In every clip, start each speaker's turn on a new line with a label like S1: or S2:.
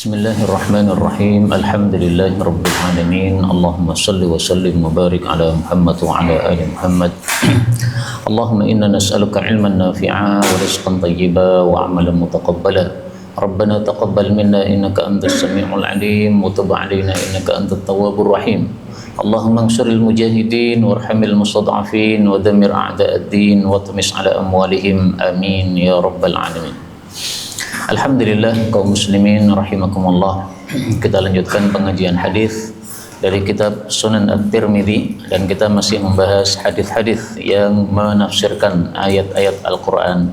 S1: Bismillahirrahmanirrahim. Alhamdulillahirabbil alamin. Allahumma shalli wa sallim wa barik ala Muhammad wa ala ali Muhammad. Allahumma inna nas'aluka ilman nafi'a wa rizqan thayyiba wa amalan mutaqabbala. Rabbana taqabbal minna innaka antas samiul alim wa tub 'alaina innaka antat tawwabur rahim. Allahumma ansuril mujahidin warhamil mustad'afin wa dammir a'da'ad-din wa tmis 'ala amwalihim. Amin ya rabbal alamin. Alhamdulillah kaum muslimin rahimakumullah. Kita lanjutkan pengajian hadis dari kitab Sunan At-Tirmidzi dan kita masih membahas hadis-hadis yang menafsirkan ayat-ayat Al-Qur'an.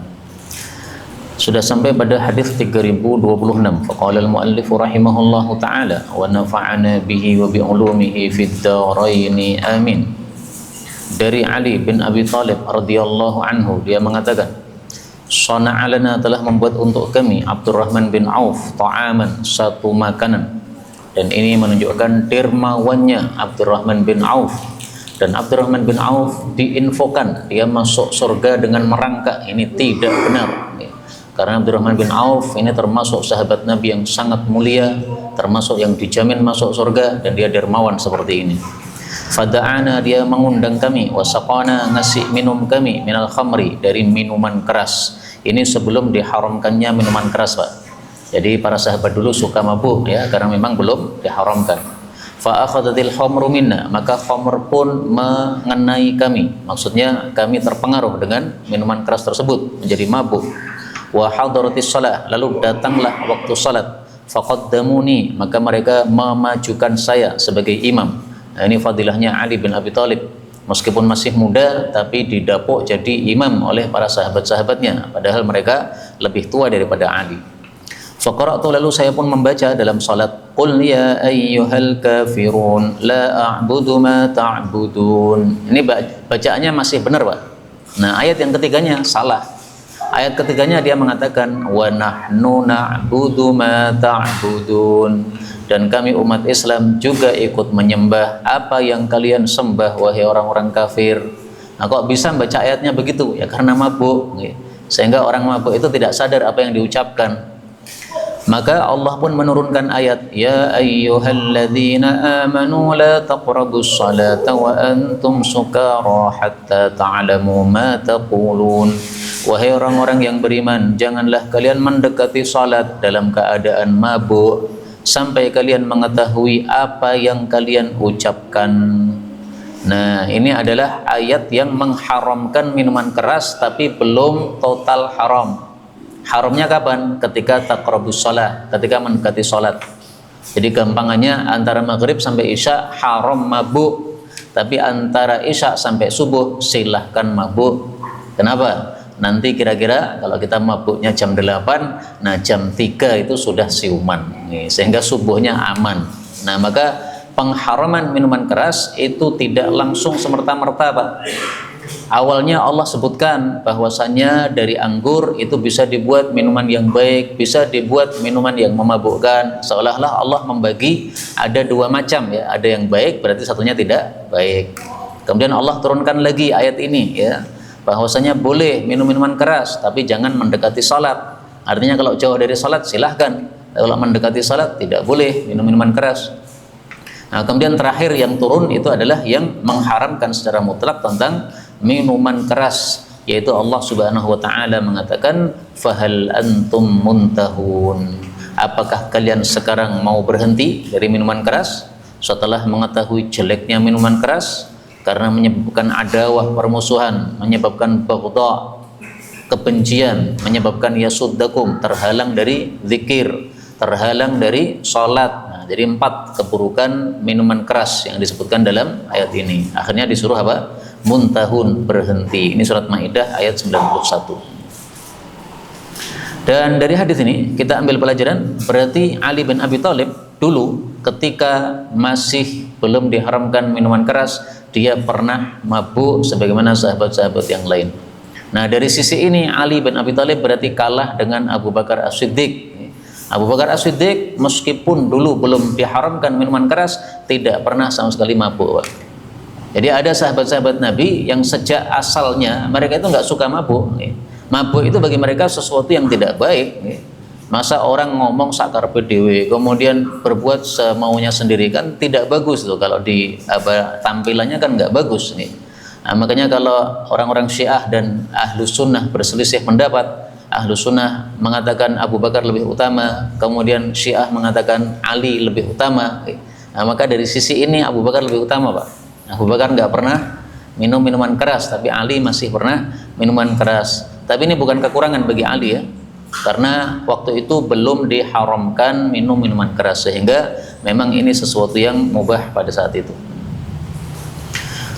S1: Sudah sampai pada hadis 3026. Faqala al-muallif rahimahullahu taala wa nafa'ana bihi wa bi ulumihi fid dharain amin. Dari Ali bin Abi Thalib radhiyallahu anhu, dia mengatakan, Shana'a lana, telah membuat untuk kami Abdurrahman bin Auf ta'aman, satu makanan. Dan ini menunjukkan dermawannya Abdurrahman bin Auf. Dan Abdurrahman bin Auf diinfokan dia masuk surga dengan merangkak. Ini tidak benar. Karena Abdurrahman bin Auf ini termasuk sahabat Nabi yang sangat mulia, termasuk yang dijamin masuk surga, dan dia dermawan seperti ini. Fada'ana, dia mengundang kami, wasaqana, ngasih minum kami, minal khamri, dari minuman keras. Ini sebelum diharamkannya minuman keras, Pak. Jadi para sahabat dulu suka mabuk ya, karena memang belum diharamkan. Fa akhadhatil khamru minna, maka khamr pun mengenai kami. Maksudnya kami terpengaruh dengan minuman keras tersebut, menjadi mabuk. Wa hadaratis shalah, lalu datanglah waktu salat. Faqaddamuni, maka mereka memajukan saya sebagai imam. Nah, ini fadilahnya Ali bin Abi Thalib. Meskipun masih muda, tapi didapuk jadi imam oleh para sahabat-sahabatnya, padahal mereka lebih tua daripada Ali. Faqara'tu, lalu saya pun membaca dalam salat, Qul ya ayyuhal kafirun la a'budu ma ta'budun. Ini bacaannya masih benar, Pak. Nah, ayat yang ketiganya salah. Ayat ketiganya dia mengatakan wa nahnu na'budu ma ta'budun, dan kami umat Islam juga ikut menyembah apa yang kalian sembah wahai orang-orang kafir. Nah, kok bisa baca ayatnya begitu? Ya karena mabuk, sehingga orang mabuk itu tidak sadar apa yang diucapkan. Maka Allah pun menurunkan ayat, ya ayyuhalladzina amanu la taqrabus salata wa antum sukara hatta ta'lamu ma taqulun. Wahai orang-orang yang beriman, janganlah kalian mendekati salat dalam keadaan mabuk sampai kalian mengetahui apa yang kalian ucapkan. Nah, ini adalah ayat yang mengharamkan minuman keras tapi belum total haram. Haramnya kapan? Ketika taqrabus shalah, ketika mendekati salat. Jadi gampangannya antara maghrib sampai isya haram mabuk, tapi antara isya sampai subuh silahkan mabuk. Kenapa? Nanti kira-kira kalau kita mabuknya jam 8, nah jam 3 itu sudah siuman, sehingga subuhnya aman. Nah, maka pengharaman minuman keras itu tidak langsung semerta-merta, Pak. Awalnya Allah sebutkan bahwasannya dari anggur itu bisa dibuat minuman yang baik, bisa dibuat minuman yang memabukkan. Seolah-olah Allah membagi ada dua macam ya, ada yang baik berarti satunya tidak baik. Kemudian Allah turunkan lagi ayat ini ya, bahwasanya boleh minum minuman keras tapi jangan mendekati salat. Artinya kalau jauh dari salat silahkan, kalau mendekati salat tidak boleh minum minuman keras. Nah, kemudian terakhir yang turun itu adalah yang mengharamkan secara mutlak tentang minuman keras, yaitu Allah Subhanahu wa taala mengatakan fahal antum muntahun. Apakah kalian sekarang mau berhenti dari minuman keras setelah mengetahui jeleknya minuman keras? Karena menyebabkan adawah, permusuhan, menyebabkan baghdha, kebencian, menyebabkan yasuddakum, terhalang dari zikir, terhalang dari salat. Nah, jadi 4 keburukan minuman keras yang disebutkan dalam ayat ini. Akhirnya disuruh apa? Muntahun, berhenti. Ini surat Maidah ayat 91. Dan dari hadis ini kita ambil pelajaran, berarti Ali bin Abi Thalib dulu ketika masih belum diharamkan minuman keras, dia pernah mabuk sebagaimana sahabat-sahabat yang lain. Nah, dari sisi ini Ali bin Abi Thalib berarti kalah dengan Abu Bakar As-Siddiq. Abu Bakar As-Siddiq meskipun dulu belum diharamkan minuman keras, tidak pernah sama sekali mabuk. Jadi ada sahabat-sahabat Nabi yang sejak asalnya mereka itu nggak suka mabuk. Mabuk itu bagi mereka sesuatu yang tidak baik. Masa orang ngomong sakarepe dhewe, kemudian berbuat semaunya sendiri, kan tidak bagus tuh kalau di tampilannya kan nggak bagus nih. Nah, makanya kalau orang-orang Syiah dan Ahlus Sunnah berselisih pendapat, Ahlus Sunnah mengatakan Abu Bakar lebih utama, kemudian Syiah mengatakan Ali lebih utama. Nah, maka dari sisi ini Abu Bakar lebih utama, Pak. Abu Bakar nggak pernah minum minuman keras, tapi Ali masih pernah minuman keras. Tapi ini bukan kekurangan bagi Ali ya, karena waktu itu belum diharamkan minum minuman keras, sehingga memang ini sesuatu yang mubah pada saat itu.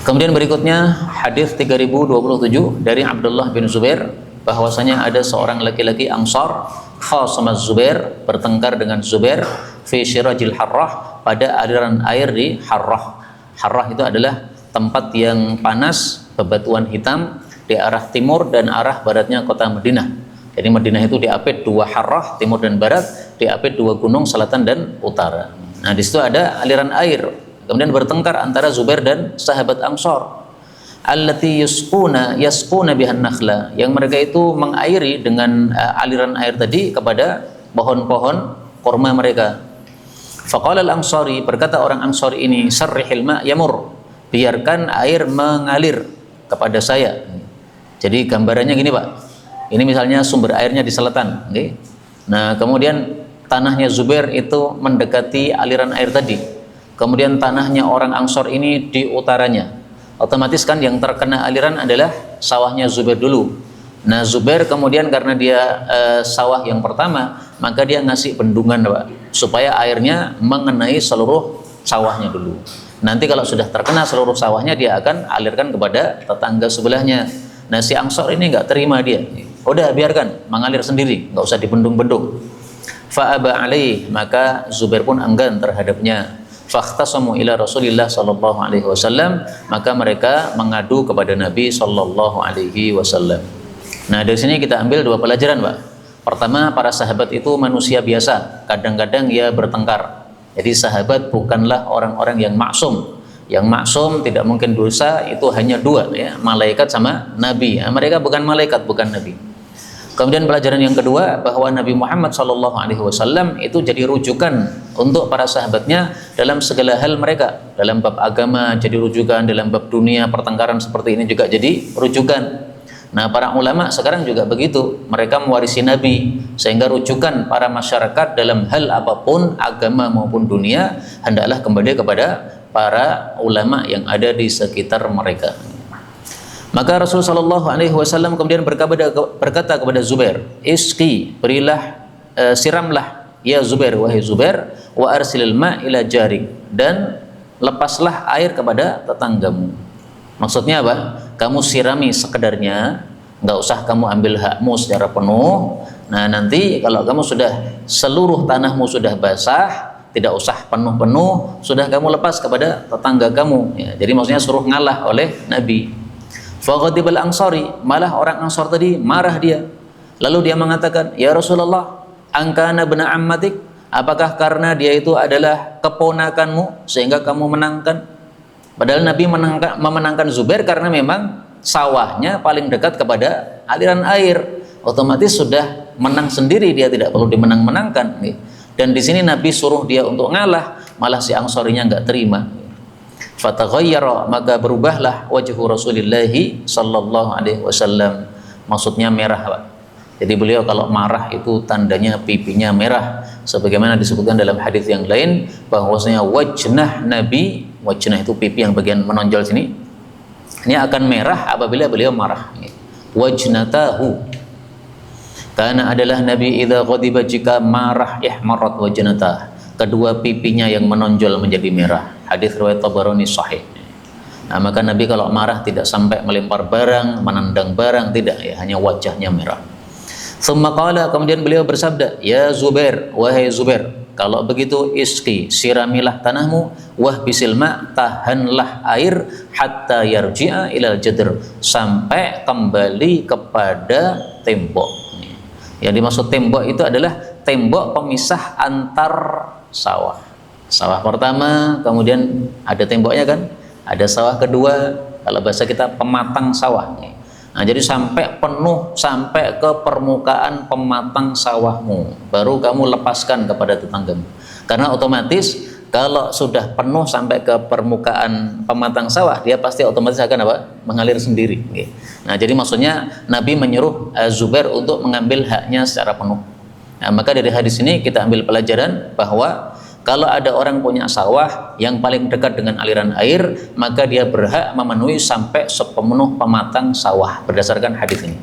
S1: Kemudian berikutnya hadis 3027 dari Abdullah bin Zubair, bahwasanya ada seorang laki-laki Ansar khasama Zubair, bertengkar dengan Zubair fi syirajil Harrah, pada aliran air di Harrah. Harrah itu adalah tempat yang panas, bebatuan hitam di arah timur dan arah baratnya kota Madinah. Jadi Madinah itu diapit dua Harrah, timur dan barat, diapit dua gunung selatan dan utara. Nah, di situ ada aliran air. Kemudian bertengkar antara Zubair dan sahabat Ansar. Allati yasquna bihan nakhla, yang mereka itu mengairi dengan aliran air tadi kepada pohon-pohon kurma mereka. Faqala al-Ansari, berkata orang Ansari ini, sarrihil ma' yamur, biarkan air mengalir kepada saya. Jadi gambarannya gini, Pak. Ini misalnya sumber airnya di selatan, okay? Nah, kemudian tanahnya Zubair itu mendekati aliran air tadi. Kemudian tanahnya orang Ansor ini di utaranya. Otomatis kan yang terkena aliran adalah sawahnya Zubair dulu. Nah, Zubair kemudian karena dia sawah yang pertama, maka dia ngasih bendungan, Pak, supaya airnya mengenai seluruh sawahnya dulu. Nanti kalau sudah terkena seluruh sawahnya, dia akan alirkan kepada tetangga sebelahnya. Nah, si Ansor ini nggak terima, dia udah biarkan mengalir sendiri, nggak usah dibendung-bendung. Fa'aba alaih, maka Zubair pun enggan terhadapnya. Fakhtasamu ila Rasulillah sallallahu alaihi wasallam, maka mereka mengadu kepada Nabi sallallahu alaihi wasallam. Nah, dari sini kita ambil dua pelajaran, Pak. Pertama, para sahabat itu manusia biasa, kadang-kadang ya bertengkar. Jadi sahabat bukanlah orang-orang yang maksum. Yang maksum tidak mungkin dosa, itu hanya dua ya, malaikat sama nabi. Nah, mereka bukan malaikat, bukan nabi. Kemudian pelajaran yang kedua, bahwa Nabi Muhammad SAW itu jadi rujukan untuk para sahabatnya dalam segala hal mereka. Dalam bab agama jadi rujukan, dalam bab dunia pertengkaran seperti ini juga jadi rujukan. Nah, para ulama sekarang juga begitu, mereka mewarisi Nabi, sehingga rujukan para masyarakat dalam hal apapun, agama maupun dunia, hendaklah kembali kepada para ulama yang ada di sekitar mereka. Maka Rasulullah SAW kemudian berkata kepada Zubair, iski, berilah, siramlah ya Zubair, wahai Zubair, wa arsilil ma ila jarik, dan lepaslah air kepada tetanggamu. Maksudnya apa? Kamu sirami sekedarnya, nggak usah kamu ambil hakmu secara penuh. Nah, nanti kalau kamu sudah seluruh tanahmu sudah basah, tidak usah penuh-penuh, sudah kamu lepas kepada tetangga kamu ya. Jadi maksudnya suruh ngalah oleh Nabi. Faghadibal Ansari, malah orang Ansar tadi marah dia. Lalu dia mengatakan, ya Rasulullah, angkana bena ammatik, apakah karena dia itu adalah keponakanmu sehingga kamu menangkan? Padahal Nabi memenangkan Zubair karena memang sawahnya paling dekat kepada aliran air, otomatis sudah menang sendiri, dia tidak perlu dimenang-menangkan. Dan di sini Nabi suruh dia untuk ngalah, malah si Ansarinya nggak terima. Fataghayyara, maka berubahlah wajhu Rasulillahi sallallahu alaihi wasallam, maksudnya merah, Pak. Jadi beliau kalau marah itu tandanya pipinya merah, sebagaimana disebutkan dalam hadis yang lain bahwasanya wajnah Nabi, wajnah itu pipi yang bagian menonjol sini, ini akan merah apabila beliau marah. Wajnatahu, karena adalah Nabi idza ghadiba, jika marah, ihmarat wajnatah, kedua pipinya yang menonjol menjadi merah. Hadis riwayat Tabarani sahih. Nah, maka Nabi kalau marah tidak sampai melempar barang, menendang barang, tidak ya, hanya wajahnya merah. Tsumma qala, kemudian beliau bersabda, ya Zubair, wahai Zubair, kalau begitu iski, siramilah tanahmu, wah bisil ma, tahanlah air, hatta yarji'a ilal jadr, sampai kembali kepada tembok. Yang dimaksud tembok itu adalah tembok pemisah antar sawah. Sawah pertama, kemudian ada temboknya kan, ada sawah kedua, kalau bahasa kita pematang sawah. Nah, jadi sampai penuh, sampai ke permukaan pematang sawahmu, baru kamu lepaskan kepada tetanggamu. Karena otomatis kalau sudah penuh sampai ke permukaan pematang sawah, dia pasti otomatis akan apa? Mengalir sendiri. Nah, jadi maksudnya Nabi menyuruh Zubair untuk mengambil haknya secara penuh. Nah, maka dari hadis ini kita ambil pelajaran bahwa kalau ada orang punya sawah yang paling dekat dengan aliran air, maka dia berhak memenuhi sampai sepenuh pematang sawah berdasarkan hadis ini.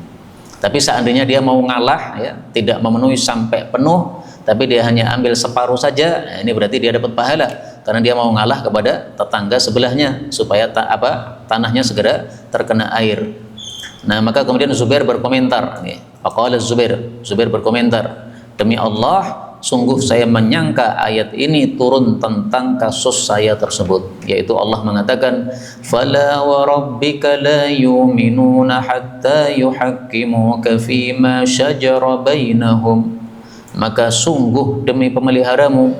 S1: Tapi seandainya dia mau ngalah, ya, tidak memenuhi sampai penuh, tapi dia hanya ambil separuh saja, ini berarti dia dapat pahala karena dia mau ngalah kepada tetangga sebelahnya supaya tanahnya segera terkena air. Nah, maka kemudian Zubair berkomentar, faqala Zubair berkomentar, demi Allah, sungguh saya menyangka ayat ini turun tentang kasus saya tersebut, yaitu Allah mengatakan, fala wa rabbika la yu'minuna hatta yuhakkimuka fima syajara bainahum. Maka sungguh demi pemeliharamu,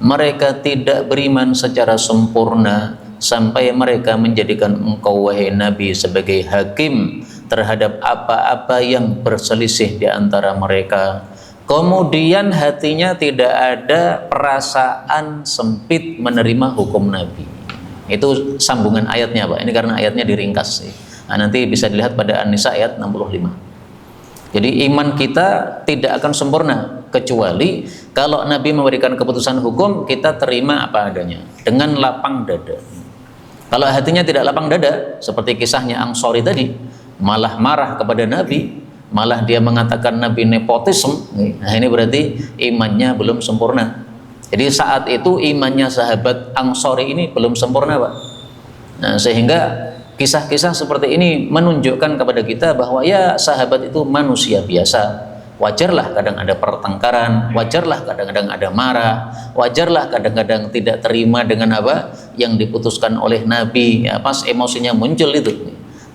S1: mereka tidak beriman secara sempurna sampai mereka menjadikan engkau wahai Nabi sebagai hakim terhadap apa-apa yang berselisih di antara mereka. Kemudian hatinya tidak ada perasaan sempit menerima hukum Nabi. Itu sambungan ayatnya, Pak. Ini karena ayatnya diringkas. Nah, nanti bisa dilihat pada An-Nisa ayat 65. Jadi iman kita tidak akan sempurna kecuali kalau Nabi memberikan keputusan hukum, kita terima apa adanya dengan lapang dada. Kalau hatinya tidak lapang dada, seperti kisahnya Ansori tadi, malah marah kepada Nabi, malah dia mengatakan Nabi nepotisme. Nah, ini berarti imannya belum sempurna. Jadi saat itu imannya sahabat Ansori ini belum sempurna, Pak. Nah, sehingga kisah-kisah seperti ini menunjukkan kepada kita bahwa ya sahabat itu manusia biasa. Wajarlah kadang ada pertengkaran, wajarlah kadang-kadang ada marah, wajarlah kadang-kadang tidak terima dengan apa yang diputuskan oleh Nabi. Ya, pas emosinya muncul itu.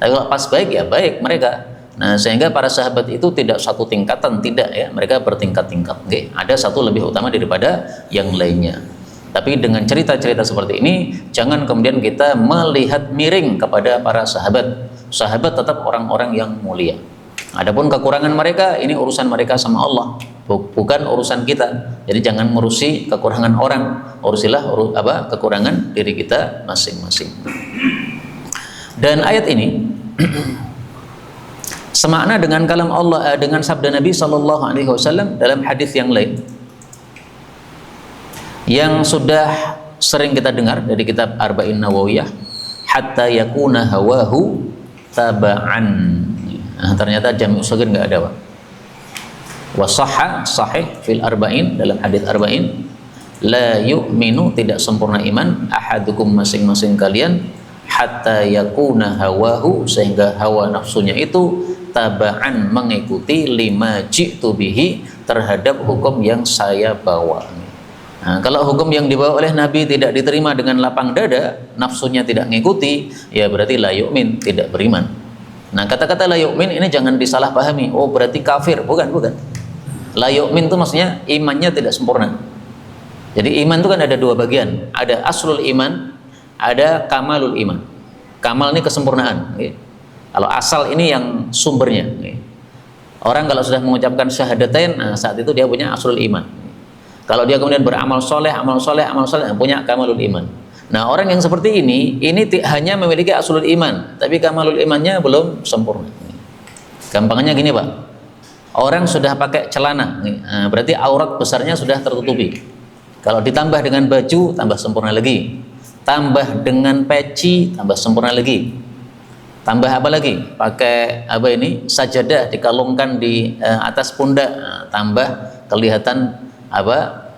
S1: Tapi kalau pas baik ya baik mereka. Nah, sehingga para sahabat itu tidak satu tingkatan, tidak ya, mereka bertingkat-tingkat. Oke, ada satu lebih utama daripada yang lainnya. Tapi dengan cerita-cerita seperti ini, jangan kemudian kita melihat miring kepada para sahabat. Sahabat tetap orang-orang yang mulia. Adapun kekurangan mereka, ini urusan mereka sama Allah, bukan urusan kita. Jadi jangan ngurusi kekurangan orang, urusilah kekurangan diri kita masing-masing. Dan ayat ini semakna dengan kalam Allah, dengan sabda Nabi SAW dalam hadis yang lain yang sudah sering kita dengar dari kitab Arba'in Nawawiyah, hatta yakuna hawahu taba'an. Nah, ternyata jami' ushagir nggak ada, Pak. Wasahha sahih fil arba'in, dalam hadis arba'in, la yu'minu, tidak sempurna iman, ahadukum, masing-masing kalian, hatta yakuna hawahu, sehingga hawa nafsunya itu taba'an, mengikuti lima ji'tu bihi, terhadap hukum yang saya bawa. Nah, kalau hukum yang dibawa oleh Nabi tidak diterima dengan lapang dada, nafsunya tidak mengikuti, ya berarti la yu'min, tidak beriman. Nah, kata-kata la yu'min ini jangan disalahpahami, oh berarti kafir, bukan. La yu'min itu maksudnya imannya tidak sempurna. Jadi iman itu kan ada dua bagian, ada aslul iman, ada kamalul iman. Kamal ini kesempurnaan. Kalau asal ini yang sumbernya. Orang kalau sudah mengucapkan syahadatain, nah saat itu dia punya aslul iman. Kalau dia kemudian beramal soleh, punya kamalul iman. Nah, orang yang seperti ini hanya memiliki aslul iman, tapi kamalul imannya belum sempurna. Gampangnya gini, Pak. Orang sudah pakai celana, nah, berarti aurat besarnya sudah tertutupi. Kalau ditambah dengan baju, tambah sempurna lagi. Tambah dengan peci, tambah sempurna lagi. Tambah apa lagi? Pakai sajadah dikalungkan di atas pundak, nah, tambah kelihatan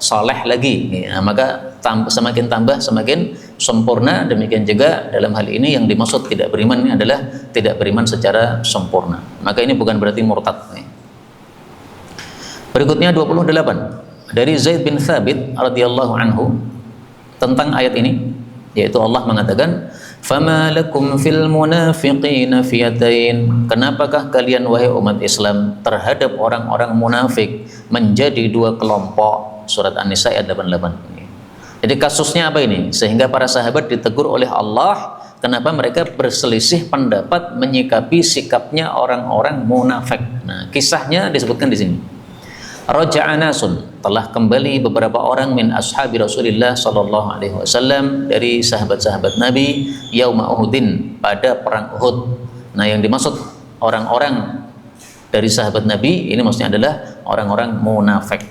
S1: soleh lagi. Nah, maka semakin tambah semakin sempurna. Demikian juga dalam hal ini yang dimaksud tidak beriman ini adalah tidak beriman secara sempurna. Maka ini bukan berarti murtad. Berikutnya 28 dari Zaid bin Thabit radhiyallahu anhu tentang ayat ini, yaitu Allah mengatakan, "Fama lakum fil munafiqina fiyatain." Kenapakah kalian wahai umat Islam terhadap orang-orang munafik menjadi dua kelompok? Surat An-Nisa ayat 88. Jadi kasusnya apa ini? Sehingga para sahabat ditegur oleh Allah kenapa mereka berselisih pendapat menyikapi sikapnya orang-orang munafik. Nah, kisahnya disebutkan di sini. Raja'a nasun, telah kembali beberapa orang min ashabi Rasulillah sallallahu alaihi wasallam, dari sahabat-sahabat Nabi, yauma Uhudin, pada perang Uhud. Nah, yang dimaksud orang-orang dari sahabat Nabi ini maksudnya adalah orang-orang munafik.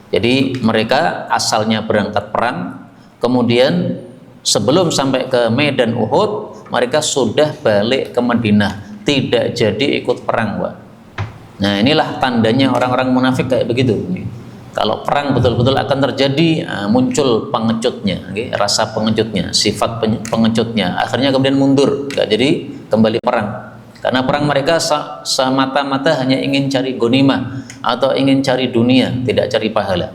S1: Jadi mereka asalnya berangkat perang, kemudian sebelum sampai ke medan Uhud mereka sudah balik ke Madinah, tidak jadi ikut perang, Pak. Nah, inilah tandanya orang-orang munafik kayak begitu. Kalau perang betul-betul akan terjadi, muncul pengecutnya, rasa pengecutnya, sifat pengecutnya, akhirnya kemudian mundur, nggak jadi kembali perang. Karena perang mereka semata-mata hanya ingin cari ghanimah atau ingin cari dunia, tidak cari pahala.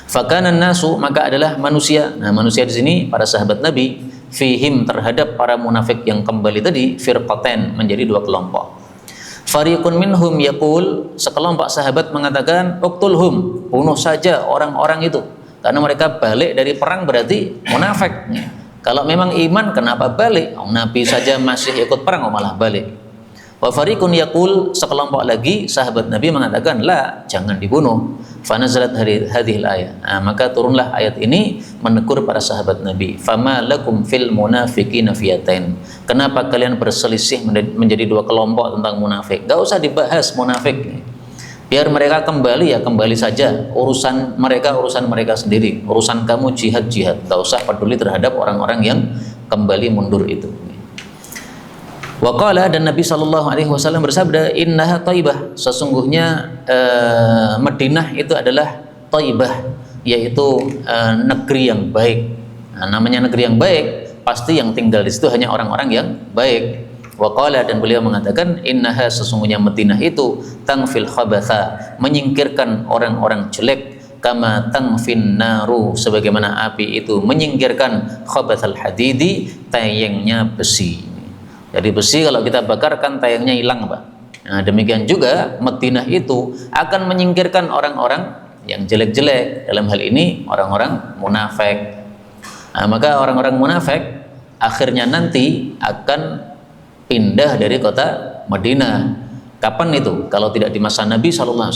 S1: Fakanan nasu, maka adalah manusia. Nah, manusia di sini para sahabat Nabi, fihim, terhadap para munafik yang kembali tadi, firqatain, menjadi dua kelompok. Fariqun minhum yaqul, sekelompok sahabat mengatakan, uqtulhum, bunuh saja orang-orang itu, karena mereka balik dari perang berarti munafik. Kalau memang iman kenapa balik? Nabi saja masih ikut perang, malah balik. Wa fariqun yaqul, sekelompok lagi sahabat Nabi mengatakan, la, jangan dibunuh. Fanazalat hadhil ayat. Nah, maka turunlah ayat ini menegur para sahabat Nabi. Fama lakum fil munafiqina fiyatain. Kenapa kalian berselisih menjadi dua kelompok tentang munafik? Gak usah dibahas munafik. Biar mereka kembali, ya kembali saja. Urusan mereka sendiri. Urusan kamu jihad. Gak usah peduli terhadap orang-orang yang kembali mundur itu. Waqala, dan Nabi SAW bersabda, innaha Thaibah, sesungguhnya Madinah itu adalah Thaibah, yaitu negeri yang baik. Nah, namanya negeri yang baik, pasti yang tinggal di situ hanya orang-orang yang baik. Waqala, dan beliau mengatakan, innaha, sesungguhnya Madinah itu tangfil khabatha, menyingkirkan orang-orang jelek, kama tangfin naru, sebagaimana api itu menyingkirkan khabathal hadidi, tayengnya besi. Jadi besi kalau kita bakar kan tayangnya hilang, Pak. Nah, demikian juga Madinah itu akan menyingkirkan orang-orang yang jelek-jelek, dalam hal ini orang-orang munafik. Nah, maka orang-orang munafik akhirnya nanti akan pindah dari kota Madinah. Kapan itu? Kalau tidak di masa Nabi SAW,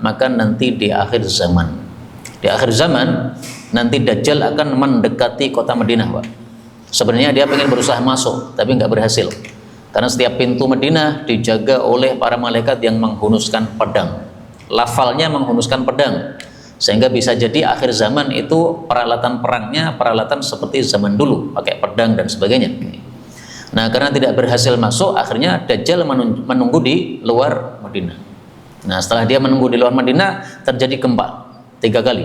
S1: maka nanti di akhir zaman. Di akhir zaman nanti Dajjal akan mendekati kota Madinah, Pak. Sebenarnya dia ingin berusaha masuk, tapi nggak berhasil. Karena setiap pintu Madinah dijaga oleh para malaikat yang menghunuskan pedang. Lafalnya menghunuskan pedang. Sehingga bisa jadi akhir zaman itu peralatan perangnya peralatan seperti zaman dulu, pakai pedang dan sebagainya. Nah, karena tidak berhasil masuk, akhirnya Dajjal menunggu di luar Madinah. Nah, setelah dia menunggu di luar Madinah, terjadi gempa 3 kali.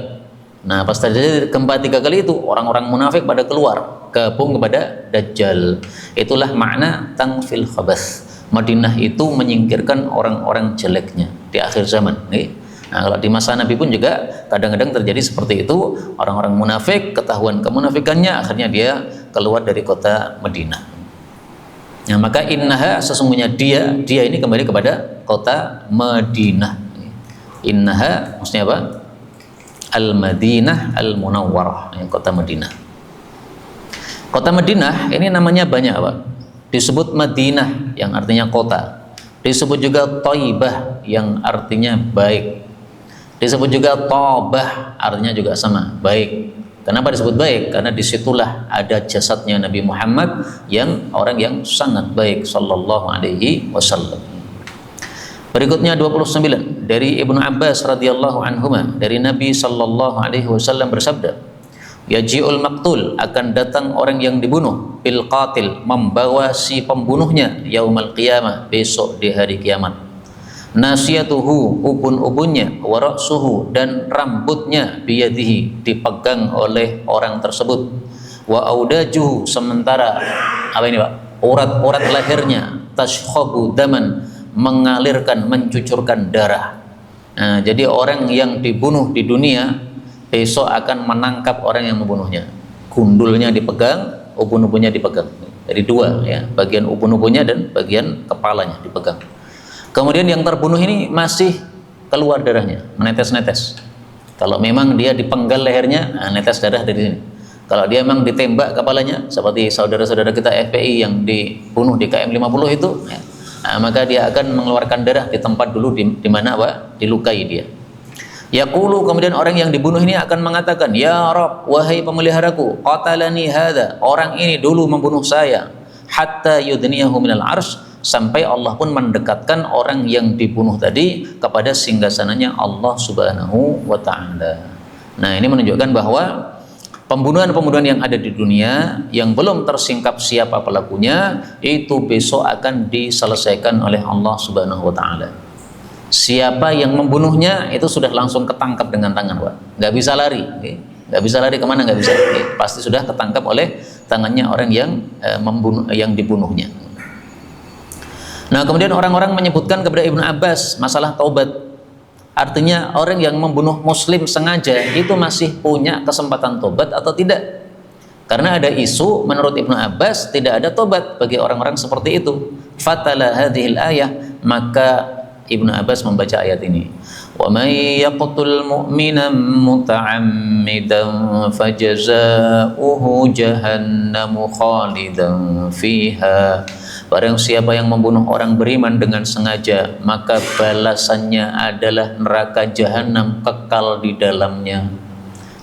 S1: Nah, pas terjadi gempa 3 kali itu, orang-orang munafik pada keluar, gabung kepada Dajjal. Itulah makna tangfil khabath. Madinah itu menyingkirkan orang-orang jeleknya di akhir zaman. Nah, kalau di masa Nabi pun juga kadang-kadang terjadi seperti itu. Orang-orang munafik, ketahuan kemunafikannya, akhirnya dia keluar dari kota Madinah. Nah, maka innaha, sesungguhnya dia ini kembali kepada kota Madinah. Innaha maksudnya apa? Al-Madinah Al-Munawwarah, kota Madinah. Kota Madinah ini namanya banyak, Pak. Disebut Madinah yang artinya kota. Disebut juga Thaibah yang artinya baik. Disebut juga Thabah, artinya juga sama, baik. Kenapa disebut baik? Karena disitulah ada jasadnya Nabi Muhammad yang orang yang sangat baik sallallahu alaihi wasallam. Berikutnya 29 dari Ibnu Abbas radhiyallahu anhuma, dari Nabi sallallahu alaihi wasallam bersabda, yaji'ul maqtul, akan datang orang yang dibunuh, bil qatil, membawa si pembunuhnya, yaumal qiyamah, besok di hari kiamat. Nasiyatuhu, ubun-ubunnya, wa ra'suhu, dan rambutnya, biyadihi, dipegang oleh orang tersebut, wa audajuhu, sementara apa ini, Pak? Urat-urat lahirnya, tashkhabu daman, mengalirkan, mencucurkan darah. Nah, jadi orang yang dibunuh di dunia besok akan menangkap orang yang membunuhnya. Gundulnya dipegang, ubun-ubunnya dipegang. Jadi dua, ya, bagian ubun-ubunnya dan bagian kepalanya dipegang. Kemudian yang terbunuh ini masih keluar darahnya, menetes-netes. Kalau memang dia dipenggal lehernya, netes darah dari sini. Kalau dia memang ditembak kepalanya seperti saudara-saudara kita FPI yang dibunuh di KM 50 itu, ya, maka dia akan mengeluarkan darah di tempat dulu di mana dilukai dia. Yaqulu, kemudian orang yang dibunuh ini akan mengatakan, ya Rabb, wahai pemeliharaku, qatalani hadza, orang ini dulu membunuh saya, hatta yudniyahu minal arsy, sampai Allah pun mendekatkan orang yang dibunuh tadi kepada singgasananya Allah Subhanahu wa taala. Nah, ini menunjukkan bahwa pembunuhan-pembunuhan yang ada di dunia yang belum tersingkap siapa pelakunya itu besok akan diselesaikan oleh Allah Subhanahu wa taala. Siapa yang membunuhnya itu sudah langsung ketangkap dengan tangan, Pak. Nggak bisa lari, nggak bisa lari kemana, nggak bisa. Pasti sudah ketangkap oleh tangannya orang yang yang dibunuhnya. Nah, kemudian orang-orang menyebutkan kepada Ibnu Abbas masalah taubat. Artinya orang yang membunuh muslim sengaja itu masih punya kesempatan taubat atau tidak? Karena ada isu menurut Ibnu Abbas tidak ada taubat bagi orang-orang seperti itu. Fatala hadhil ayah, maka Ibnu Abbas membaca ayat ini. Wa may yaqtul mu'mina muta'ammidan fajaza'uhu jahannamu khalidan fiha. Barang siapa yang membunuh orang beriman dengan sengaja, maka balasannya adalah neraka jahanam, kekal di dalamnya.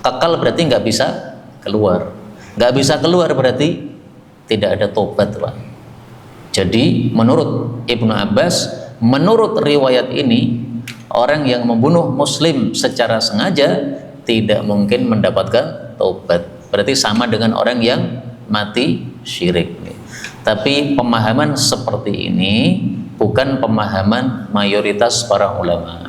S1: Kekal berarti nggak bisa keluar. Nggak bisa keluar berarti tidak ada tobat, Pak. Jadi menurut Ibnu Abbas, menurut riwayat ini, orang yang membunuh muslim secara sengaja tidak mungkin mendapatkan taubat. Berarti sama dengan orang yang mati syirik. Tapi pemahaman seperti ini bukan pemahaman mayoritas para ulama.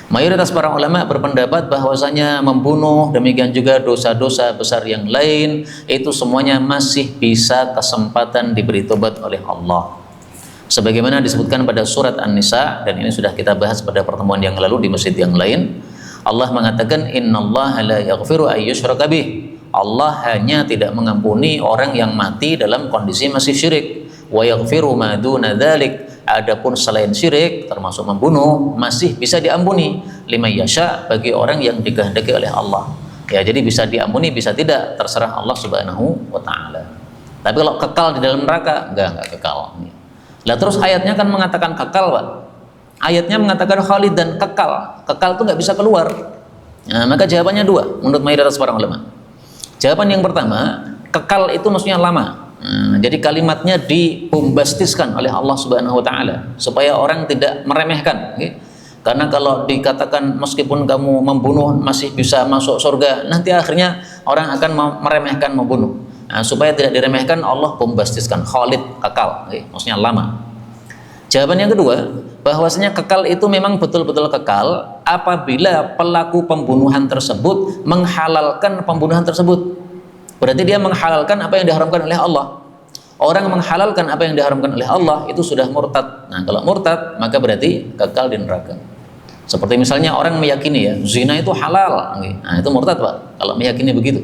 S1: Mayoritas para ulama berpendapat bahwasanya membunuh, demikian juga dosa-dosa besar yang lain, itu semuanya masih bisa kesempatan diberi tobat oleh Allah. Sebagaimana disebutkan pada surat An-Nisa, dan ini sudah kita bahas pada pertemuan yang lalu di masjid yang lain, Allah mengatakan, innallaha la yaghfiru ayyushraka bih. Allah hanya tidak mengampuni orang yang mati dalam kondisi masih syirik. Wa yaghfiru ma duna dzalik. Adapun selain syirik termasuk membunuh masih bisa diampuni, liman yasha, bagi orang yang dikehendaki oleh Allah. Ya, jadi bisa diampuni, bisa tidak, terserah Allah Subhanahu wa taala. Tapi kalau kekal di dalam neraka, enggak kekal. Lah terus ayatnya kan mengatakan kekal, Pak. Ayatnya mengatakan khalid dan kekal. Kekal itu nggak bisa keluar. Nah, maka jawabannya dua menurut mayoritas para ulama. Jawaban yang pertama, kekal itu maksudnya lama. Jadi kalimatnya dibombastiskan oleh Allah Subhanahu wa taala supaya orang tidak meremehkan, okay? Karena kalau dikatakan meskipun kamu membunuh masih bisa masuk surga, nanti akhirnya orang akan meremehkan membunuh. Nah, supaya tidak diremehkan, Allah bombastiskan khalid, kekal, okay? Maksudnya lama. Jawaban yang kedua, bahwasanya kekal itu memang betul-betul kekal apabila pelaku pembunuhan tersebut menghalalkan pembunuhan tersebut. Berarti dia menghalalkan apa yang diharamkan oleh Allah. Orang menghalalkan apa yang diharamkan oleh Allah itu sudah murtad. Nah, kalau murtad maka berarti kekal di neraka. Seperti misalnya orang meyakini ya, zina itu halal. Nah, itu murtad, Pak. Kalau meyakini begitu.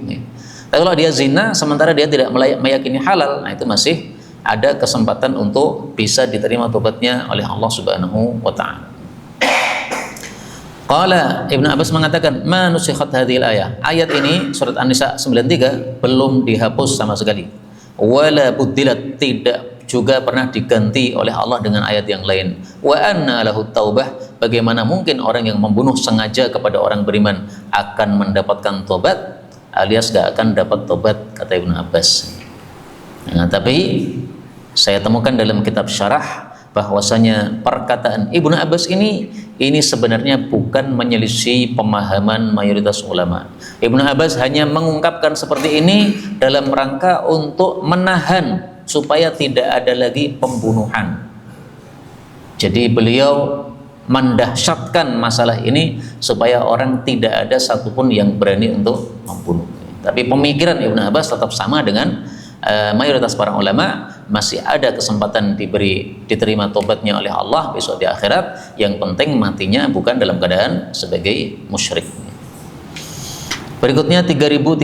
S1: Tapi kalau dia zina sementara dia tidak meyakini halal, nah itu masih ada kesempatan untuk bisa diterima tobatnya oleh Allah Subhanahu wa taala. Qala Ibnu Abbas mengatakan, "Ma nusikhat hadhil ayah." Ayat ini surat An-Nisa 93 belum dihapus sama sekali. Wala buddilat, tidak juga pernah diganti oleh Allah dengan ayat yang lain. Wa anna lahu taubah, bagaimana mungkin orang yang membunuh sengaja kepada orang beriman akan mendapatkan tobat, alias gak akan dapat tobat, kata Ibnu Abbas. Nah, tapi saya temukan dalam kitab syarah bahwasanya perkataan Ibnu Abbas ini sebenarnya bukan menyelisih pemahaman mayoritas ulama. Ibnu Abbas hanya mengungkapkan seperti ini dalam rangka untuk menahan supaya tidak ada lagi pembunuhan. Jadi beliau mendahsyatkan masalah ini supaya orang tidak ada satupun yang berani untuk membunuh. Tapi pemikiran Ibnu Abbas tetap sama dengan mayoritas para ulama, masih ada kesempatan diterima tobatnya oleh Allah besok di akhirat. Yang penting matinya bukan dalam keadaan sebagai musyrik. Berikutnya 3030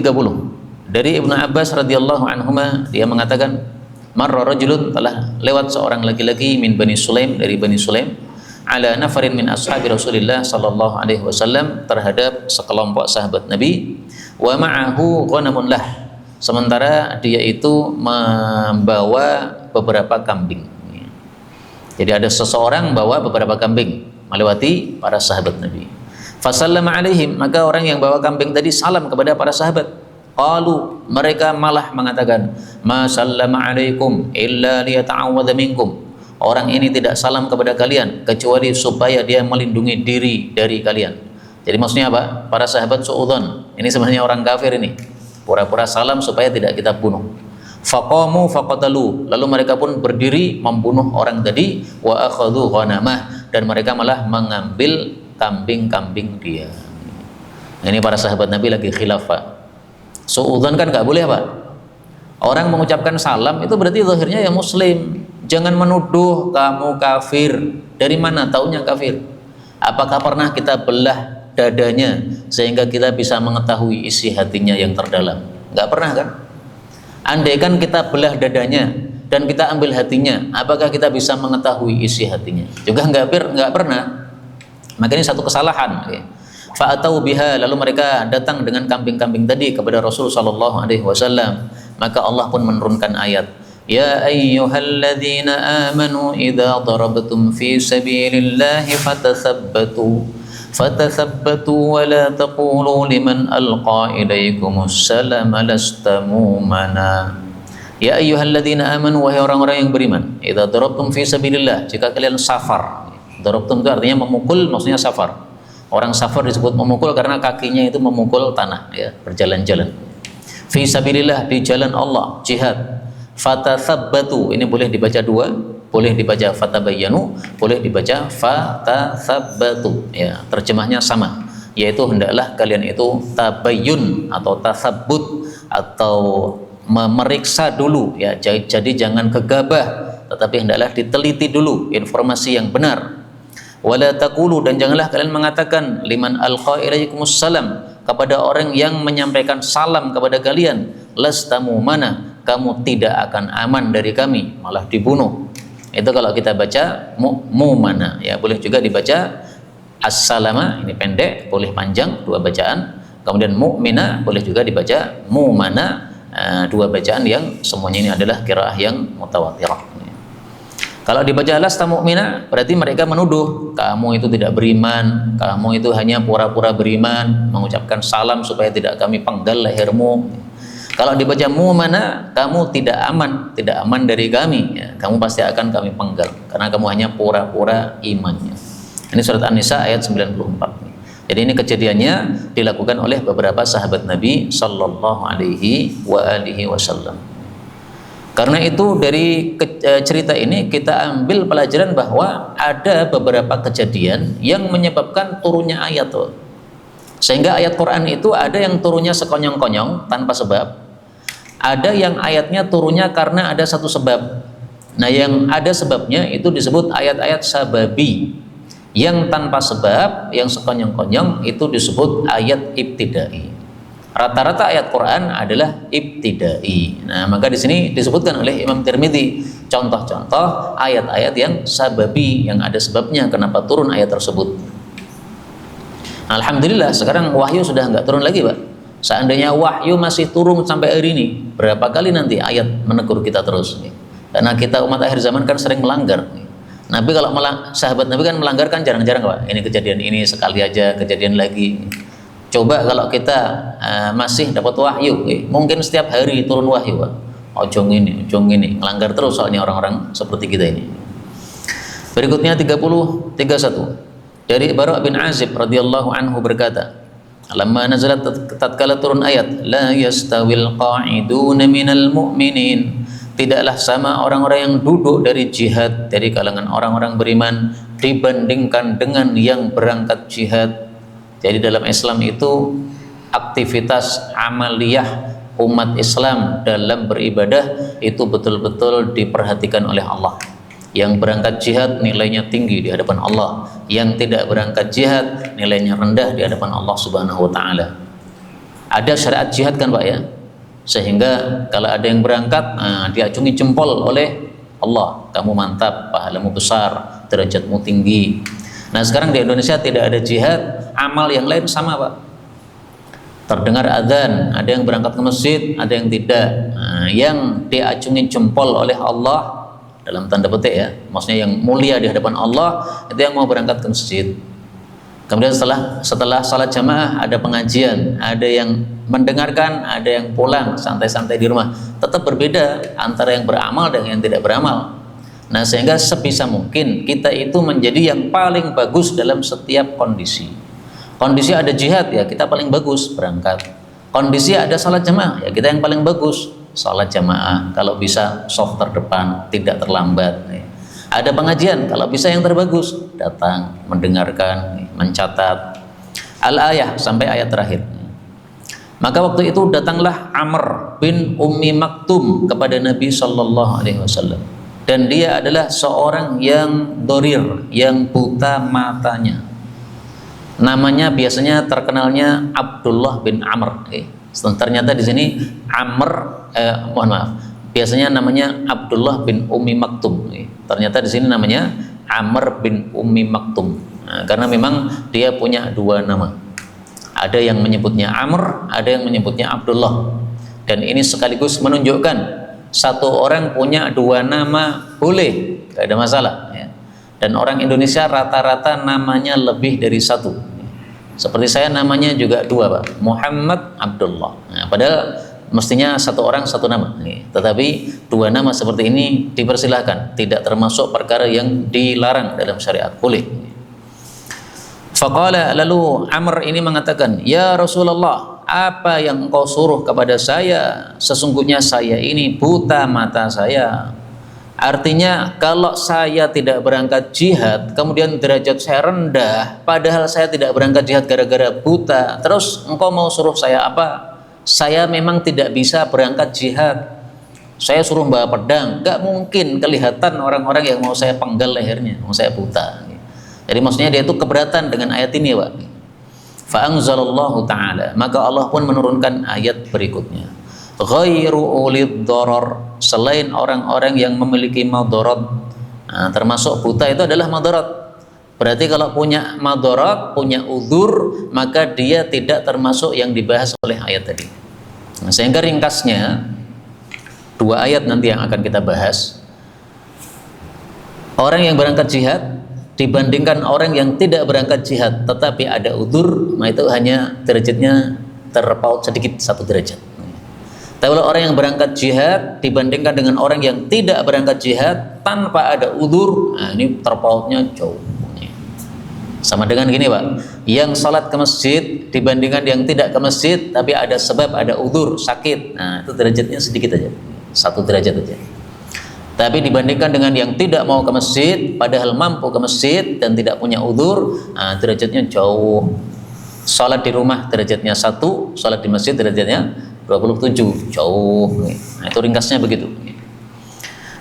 S1: dari Ibnu Abbas radhiyallahu anhuma, dia mengatakan, marra rajulun, telah lewat seorang laki-laki min Bani Sulaim, dari Bani Sulaim, ala nafarin min ashabi Rasulillah sallallahu alaihi wasallam, terhadap sekelompok sahabat Nabi, wa ma'ahu ghanamun lah, sementara dia itu membawa beberapa kambing. Jadi ada seseorang bawa beberapa kambing melewati para sahabat Nabi. Fasallama alaihim, maka orang yang bawa kambing tadi salam kepada para sahabat. Qalu, mereka malah mengatakan, ma sallama alaikum illa liyata'awwadha minkum. Orang ini tidak salam kepada kalian kecuali supaya dia melindungi diri dari kalian. Jadi maksudnya apa? Para sahabat suudzon, ini sebenarnya orang kafir ini, pura-pura salam supaya tidak kita bunuh. Faqamu faqatalu, lalu mereka pun berdiri membunuh orang tadi. Wa akhadhu ghanamah, dan mereka malah mengambil kambing-kambing dia. Ini para sahabat Nabi lagi khilaf, Pak. Suudzon kan nggak boleh, Pak. Orang mengucapkan salam itu berarti zahirnya ya muslim. Jangan menuduh kamu kafir. Dari mana taunya kafir? Apakah pernah kita belah dadanya sehingga kita bisa mengetahui isi hatinya yang terdalam? Nggak pernah kan? Andaikan kita belah dadanya dan kita ambil hatinya, apakah kita bisa mengetahui isi hatinya? Juga nggak pernah. Maka ini satu kesalahan. Fa'atau biha, lalu mereka datang dengan kambing-kambing tadi kepada Rasul sallallahu alaihi wasallam. Maka Allah pun menurunkan ayat, ya ayyuhalladzina amanu idza darabtum fi sabilillahi fatathabbatu wa la taqulu liman alqa ilaikumus salama lasta mu'mana. Ya ayyuhalladzina amanu, wahai orang-orang yang beriman, idza darabtum fi sabilillah, jika kalian safar. Darabtum itu artinya memukul, maksudnya safar. Orang safar disebut memukul karena kakinya itu memukul tanah, ya, berjalan-jalan. Fi sabilillah, di jalan Allah, jihad. Fatathabbatu, ini boleh dibaca dua, boleh dibaca fatabayyanu, boleh dibaca fatathabbatu, ya, terjemahnya sama, yaitu hendaklah kalian itu tabayyun atau tathabbut atau memeriksa dulu, ya. Jadi jangan gegabah, tetapi hendaklah diteliti dulu informasi yang benar. Wala taqulu, dan janganlah kalian mengatakan liman alqa ilaikumus salam, kepada orang yang menyampaikan salam kepada kalian, lastamu mana, kamu tidak akan aman dari kami, malah dibunuh. Itu kalau kita baca mu'mana, ya. Boleh juga dibaca as-salama, ini pendek, boleh panjang, dua bacaan. Kemudian mu'mina boleh juga dibaca mu'mana, dua bacaan yang semuanya ini adalah qiraah yang mutawatirah. Kalau dibaca lasta mu'mina, berarti mereka menuduh kamu itu tidak beriman, kamu itu hanya pura-pura beriman, mengucapkan salam supaya tidak kami penggal lehermu. Kalau dibaca mu'mana, kamu tidak aman dari kami, ya. Kamu pasti akan kami penggal karena kamu hanya pura-pura imannya. Ini surat An-Nisa ayat 94. Jadi ini kejadiannya dilakukan oleh beberapa sahabat Nabi sallallahu alaihi wasallam. Karena itu dari cerita ini kita ambil pelajaran bahwa ada beberapa kejadian yang menyebabkan turunnya ayat, tuh. Sehingga ayat Quran itu ada yang turunnya sekonyong-konyong tanpa sebab, ada yang ayatnya turunnya karena ada satu sebab. Nah, yang ada sebabnya itu disebut ayat-ayat sababi. Yang tanpa sebab, yang sekonyong-konyong itu disebut ayat ibtidai. Rata-rata ayat Quran adalah ibtidai. Nah, maka di sini disebutkan oleh Imam Tirmidzi contoh-contoh ayat-ayat yang sababi, yang ada sebabnya kenapa turun ayat tersebut. Alhamdulillah sekarang wahyu sudah nggak turun lagi, Pak. Seandainya wahyu masih turun sampai hari ini, berapa kali nanti ayat menegur kita terus? Karena kita umat akhir zaman kan sering melanggar. Nabi kalau sahabat Nabi kan melanggar kan jarang-jarang, Pak. Ini kejadian ini sekali aja, kejadian lagi. Coba kalau kita masih dapat wahyu, mungkin setiap hari turun wahyu, Pak. Ujung ini, ngelanggar terus soalnya orang-orang seperti kita ini. Berikutnya 31 dari Bara' bin Azib radhiyallahu anhu berkata, lamma nazalat, tatkala turun ayat la yastawil qa'iduna minal mu'minin, tidaklah sama orang-orang yang duduk dari jihad dari kalangan orang-orang beriman dibandingkan dengan yang berangkat jihad. Jadi dalam Islam itu aktivitas amaliyah umat Islam dalam beribadah itu betul-betul diperhatikan oleh Allah. Yang berangkat jihad nilainya tinggi di hadapan Allah, yang tidak berangkat jihad nilainya rendah di hadapan Allah Subhanahu wa taala. Ada syariat jihad kan, Pak, ya? Sehingga kalau ada yang berangkat, diacungi jempol oleh Allah, kamu mantap, pahalamu besar, derajatmu tinggi. Nah, sekarang di Indonesia tidak ada jihad, amal yang lain sama, Pak. terdengar adzan, ada yang berangkat ke masjid, ada yang tidak. Nah, yang diacungi jempol oleh Allah dalam tanda petik ya, maksudnya yang mulia di hadapan Allah itu yang mau berangkat ke masjid. Kemudian setelah salat jamaah ada pengajian, ada yang mendengarkan, ada yang pulang santai-santai di rumah. Tetap berbeda antara yang beramal dan yang tidak beramal. Nah, sehingga sebisa mungkin kita itu menjadi yang paling bagus dalam setiap kondisi. Kondisi ada jihad ya kita paling bagus berangkat. Kondisi ada salat jamaah ya kita yang paling bagus salat jamaah. Kalau bisa soft terdepan, tidak terlambat. Ya. Ada pengajian, kalau bisa yang terbagus datang, mendengarkan, mencatat al-ayah sampai ayat terakhir. Maka waktu itu datanglah Amr bin Ummi Maktum kepada Nabi Shallallahu Alaihi Wasallam, dan dia adalah seorang yang dorir, yang buta matanya. Namanya biasanya terkenalnya Abdullah bin Amr. Ternyata di sini mohon maaf, biasanya namanya Abdullah bin Ummi Maktum. Ternyata di sini namanya Amr bin Ummi Maktum. Nah, karena memang dia punya dua nama. Ada yang menyebutnya Amr, ada yang menyebutnya Abdullah. Dan ini sekaligus menunjukkan satu orang punya dua nama boleh, tidak ada masalah. Ya. Dan orang Indonesia rata-rata namanya lebih dari satu. Seperti saya namanya juga dua Pak, Muhammad Abdullah. Nah, padahal mestinya satu orang satu nama. Tetapi dua nama seperti ini dipersilahkan, tidak termasuk perkara yang dilarang dalam syariat, boleh. Faqala, lalu Amr ini mengatakan, ya Rasulullah, apa yang engkau suruh kepada saya? Sesungguhnya saya ini buta mata saya. Artinya kalau saya tidak berangkat jihad, kemudian derajat saya rendah, padahal saya tidak berangkat jihad gara-gara buta, terus engkau mau suruh saya apa? Saya memang tidak bisa berangkat jihad, saya suruh bawa pedang, gak mungkin kelihatan orang-orang yang mau saya penggal lehernya, mau saya buta. Jadi maksudnya dia itu keberatan dengan ayat ini Pak. Fa'anzalallahu ta'ala, maka Allah pun menurunkan ayat berikutnya, ghairu ulid darar, selain orang-orang yang memiliki madarat. Nah, termasuk buta itu adalah madarat. Berarti kalau punya madarat, punya udzur, maka dia tidak termasuk yang dibahas oleh ayat tadi. Nah, sehingga ringkasnya dua ayat nanti yang akan kita bahas. Orang yang berangkat jihad dibandingkan orang yang tidak berangkat jihad tetapi ada udzur, nah itu hanya derajatnya terpaut sedikit satu derajat. Tapi kalau orang yang berangkat jihad dibandingkan dengan orang yang tidak berangkat jihad tanpa ada udzur, nah ini terpautnya jauh. Sama dengan gini Pak, yang salat ke masjid dibandingkan yang tidak ke masjid tapi ada sebab, ada udzur, sakit, nah itu derajatnya sedikit aja, satu derajat aja. Tapi dibandingkan dengan yang tidak mau ke masjid padahal mampu ke masjid dan tidak punya udzur, nah derajatnya jauh. Salat di rumah derajatnya 1, salat di masjid derajatnya 27, jauh. Nah, itu ringkasnya begitu.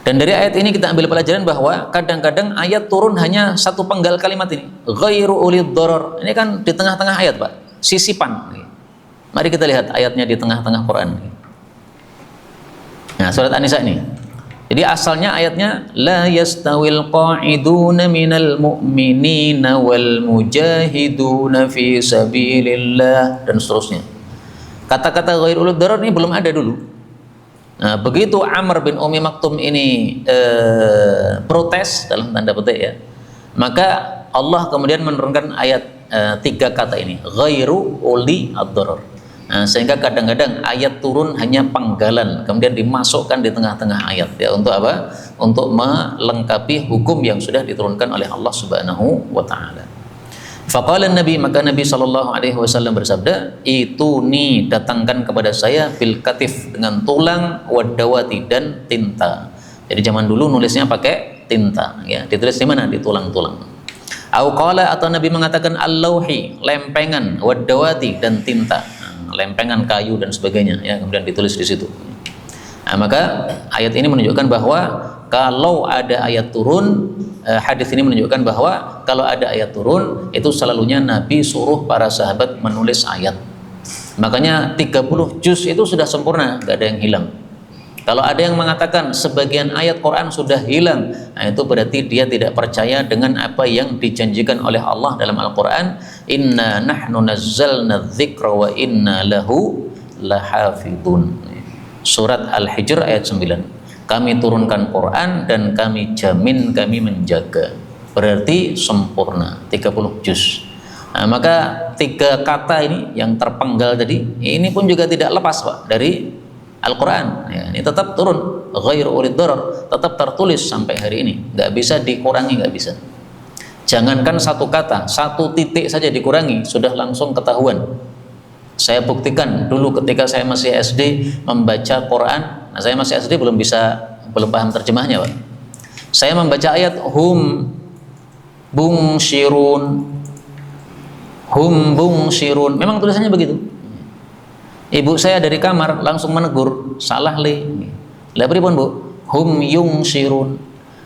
S1: Dan dari ayat ini kita ambil pelajaran bahwa kadang-kadang ayat turun hanya satu penggal kalimat ini, ghairu ulid darar. Ini kan di tengah-tengah ayat Pak, sisipan. Mari kita lihat ayatnya di tengah-tengah Quran. Nah, surat An-Nisa ini. Jadi asalnya ayatnya la yastawil qa'iduna minal mu'minina wal mujahiduna fi sabilillah dan seterusnya. Kata-kata ghairul darar ini belum ada dulu. Nah, begitu Amr bin Ummi Maktum ini protes dalam tanda petik ya, maka Allah kemudian menurunkan ayat 3 kata ini, ghairu uli ad-darar. Nah, sehingga kadang-kadang ayat turun hanya penggalan, kemudian dimasukkan di tengah-tengah ayat ya, untuk apa? Untuk melengkapi hukum yang sudah diturunkan oleh Allah Subhanahu wa taala. Faqala Nabi, maka Nabi sallallahu alaihi wasallam bersabda, "Ituni, datangkan kepada saya bil katif, dengan tulang, wadawati, dan tinta." Jadi zaman dulu nulisnya pakai tinta ya, ditulis di mana? Di tulang-tulang. Au qala, atau Nabi mengatakan al-lauhi, lempengan, wadawati, dan tinta. Lempengan kayu dan sebagainya ya, kemudian ditulis di situ. Nah, maka ayat ini menunjukkan bahwa kalau ada ayat turun, hadis ini menunjukkan bahwa kalau ada ayat turun itu selalunya Nabi suruh para sahabat menulis ayat. Makanya 30 juz itu sudah sempurna, nggak ada yang hilang. Kalau ada yang mengatakan sebagian ayat Quran sudah hilang, nah itu berarti dia tidak percaya dengan apa yang dijanjikan oleh Allah dalam Al-Quran. Inna nahnu nazzalna dzikra wa inna lahu lahafidun. Surat Al-Hijr ayat 9. Kami turunkan Quran dan kami jamin kami menjaga. Berarti sempurna 30 juz. Nah, maka 3 kata ini yang terpenggal tadi, ini pun juga tidak lepas Pak dari Al-Quran. Ya, ini tetap turun, ghairu ulid darar, tetap tertulis sampai hari ini, nggak bisa dikurangi, nggak bisa. Jangankan 1 kata, 1 titik saja dikurangi sudah langsung ketahuan. Saya buktikan dulu ketika saya masih SD membaca Quran. Nah, saya masih SD belum paham terjemahnya Pak. Saya membaca ayat hum bung shirun, memang tulisannya begitu. Ibu saya dari kamar langsung menegur, salah le. Lah pripun Bu? Hum yung shirun.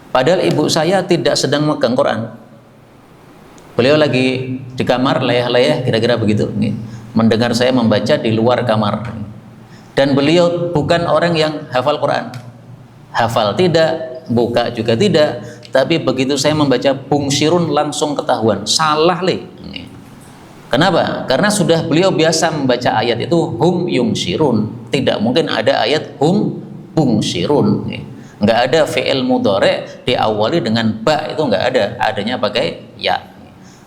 S1: Padahal ibu saya tidak sedang megang Quran. Beliau lagi di kamar leyeh-leyeh kira-kira begitu. Mendengar saya membaca di luar kamar. Dan beliau bukan orang yang hafal Quran. Hafal tidak, buka juga tidak. Tapi begitu saya membaca bung shirun langsung ketahuan, salah le. Kenapa? Karena sudah beliau biasa membaca ayat itu hum yung shirun. Tidak mungkin ada ayat hum bung shirun. Nggak ada fi'il mudhari diawali dengan ba, itu nggak ada. Adanya pakai ya.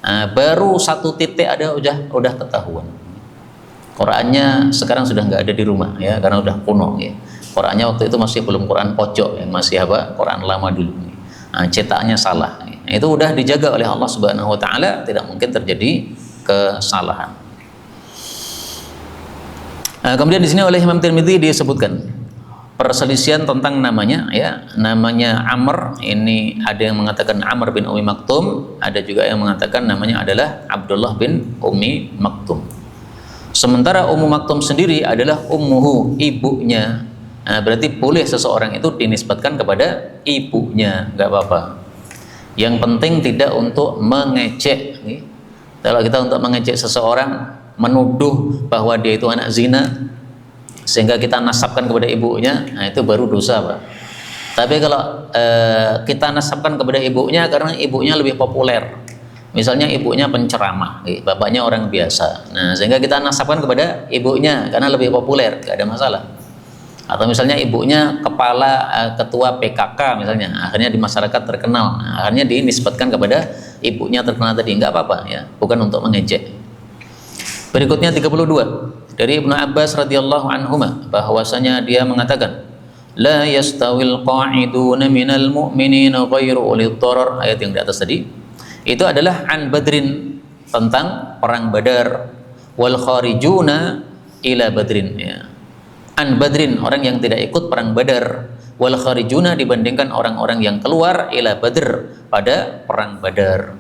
S1: Nah, baru 1 titik ada udah ketahuan. Qurannya sekarang sudah nggak ada di rumah ya, karena udah kuno ya. Qurannya waktu itu masih belum Quran pojok, yang masih apa? Quran lama dulu. Nah, cetaknya salah. Itu udah dijaga oleh Allah Subhanahu wa taala, tidak mungkin terjadi kesalahan. Nah, kemudian di sini oleh Imam Tirmidzi disebutkan perselisihan tentang namanya ya. Namanya Amr, ini ada yang mengatakan Amr bin Ummi Maktum, ada juga yang mengatakan namanya adalah Abdullah bin Ummi Maktum. Sementara Ummu Maktum sendiri adalah ummuhu, ibunya. Nah, berarti boleh seseorang itu dinisbatkan kepada ibunya, nggak apa-apa. Yang penting tidak untuk mengejek. Kalau kita untuk mengejek seseorang, menuduh bahwa dia itu anak zina, sehingga kita nasabkan kepada ibunya, nah itu baru dosa Pak. Tapi kalau kita nasabkan kepada ibunya karena ibunya lebih populer, misalnya ibunya penceramah, bapaknya orang biasa, nah sehingga kita nasabkan kepada ibunya karena lebih populer, gak ada masalah. Atau misalnya ibunya kepala ketua PKK misalnya, akhirnya di masyarakat terkenal, nah, akhirnya dinisbatkan kepada ibunya terkenal tadi, nggak apa-apa ya, bukan untuk mengejek. Berikutnya 32 dari Ibnu Abbas radhiyallahu anhuma, bahwasanya dia mengatakan la yastawil qa'iduna minal mu'minina ghairu ulil dharar, ayat yang di atas tadi itu adalah an Badrin, tentang perang Badar, wal kharijuna ila Badrin ya. An Badrin, orang yang tidak ikut perang Badar, wal kharijuna dibandingkan orang-orang yang keluar ila Badr, pada perang Badar.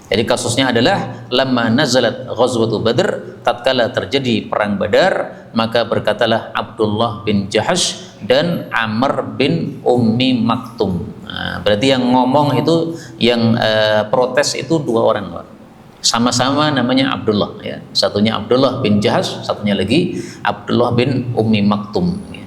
S1: Jadi kasusnya adalah lamma nazalat ghazwatu Badr, tatkala terjadi perang Badar, maka berkatalah Abdullah bin Jahash dan Amr bin Ummi Maktum. Nah, berarti yang ngomong itu, yang protes itu 2 orang Pak. Sama-sama namanya Abdullah ya. Satunya Abdullah bin Jahash, satunya lagi Abdullah bin Ummi Maktum ya.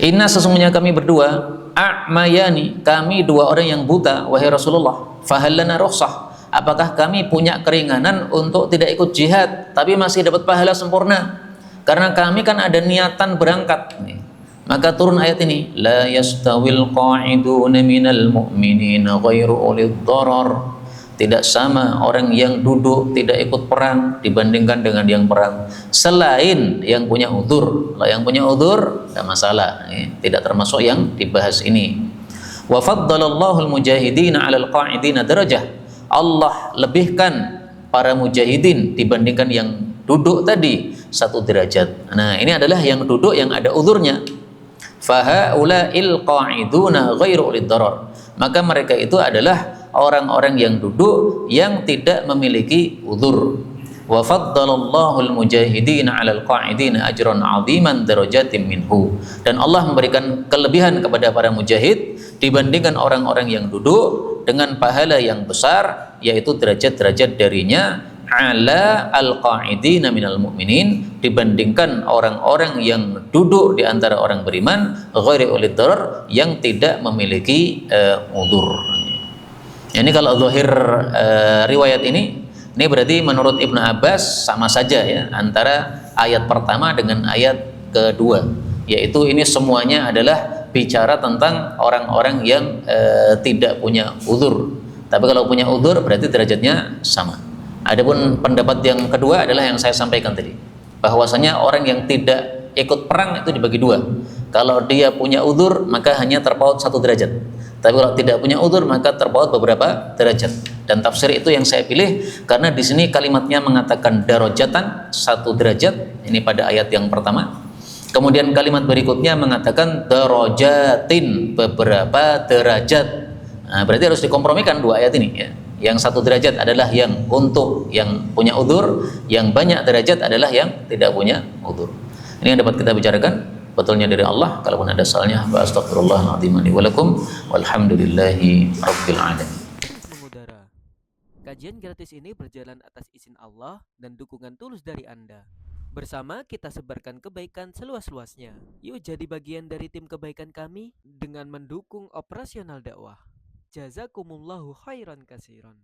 S1: Inna, sesungguhnya kami berdua, a'mayani, kami 2 orang yang buta, wahai Rasulullah, fahallana rukhsah, apakah kami punya keringanan untuk tidak ikut jihad tapi masih dapat pahala sempurna? Karena kami kan ada niatan berangkat nih. Maka turun ayat ini, la yastawil qa'iduna minal mu'minina ghairu ulil dharar. Tidak sama orang yang duduk tidak ikut perang dibandingkan dengan yang perang, selain yang punya udzur. Kalau yang punya udzur tidak masalah ya, tidak termasuk yang dibahas ini. Wa faddalallahu al-mujahidina 'alal qa'idina darajah. Allah lebihkan para mujahidin dibandingkan yang duduk tadi 1 derajat. Nah, ini adalah yang duduk yang ada udzurnya. Fa haula'il qa'iduna ghairu ulid dharar. Maka mereka itu adalah orang-orang yang duduk yang tidak memiliki udzur. Wa faddalallahu al-mujahidina 'alal qa'idina ajran 'aziman darajatin minhu. Dan Allah memberikan kelebihan kepada para mujahid dibandingkan orang-orang yang duduk dengan pahala yang besar, yaitu derajat-derajat darinya ala al-qa'idina minal mu'minin, dibandingkan orang-orang yang duduk di antara orang beriman, ghairi ulil darar, yang tidak memiliki udzur. Ini kalau zahir riwayat ini berarti menurut Ibnu Abbas sama saja ya antara ayat pertama dengan ayat kedua, yaitu ini semuanya adalah bicara tentang orang-orang yang tidak punya udzur. Tapi kalau punya udzur berarti derajatnya sama. Adapun pendapat yang kedua adalah yang saya sampaikan tadi, bahwasanya orang yang tidak ikut perang itu dibagi dua. Kalau dia punya udzur maka hanya terpaut 1 derajat. Tapi kalau tidak punya udzur maka terpaut beberapa derajat. Dan tafsir itu yang saya pilih karena di sini kalimatnya mengatakan darajatan 1 derajat, ini pada ayat yang pertama. Kemudian kalimat berikutnya mengatakan darajatin, beberapa derajat. Nah, berarti harus dikompromikan 2 ayat ini ya. Yang 1 derajat adalah yang untuk yang punya udzur, yang banyak derajat adalah yang tidak punya udzur. Ini yang dapat kita bicarakan, betulnya dari Allah. Kalaupun ada salahnya, wa astaghfirullahaladzim li wa lakum walhamdulillahi rabbil alamin.
S2: Mengudara. Kajian gratis ini berjalan atas izin Allah dan dukungan tulus dari Anda. Bersama kita sebarkan kebaikan seluas-luasnya. Yuk jadi bagian dari tim kebaikan kami dengan mendukung operasional dakwah. Jazakumullahu khairan katsiran.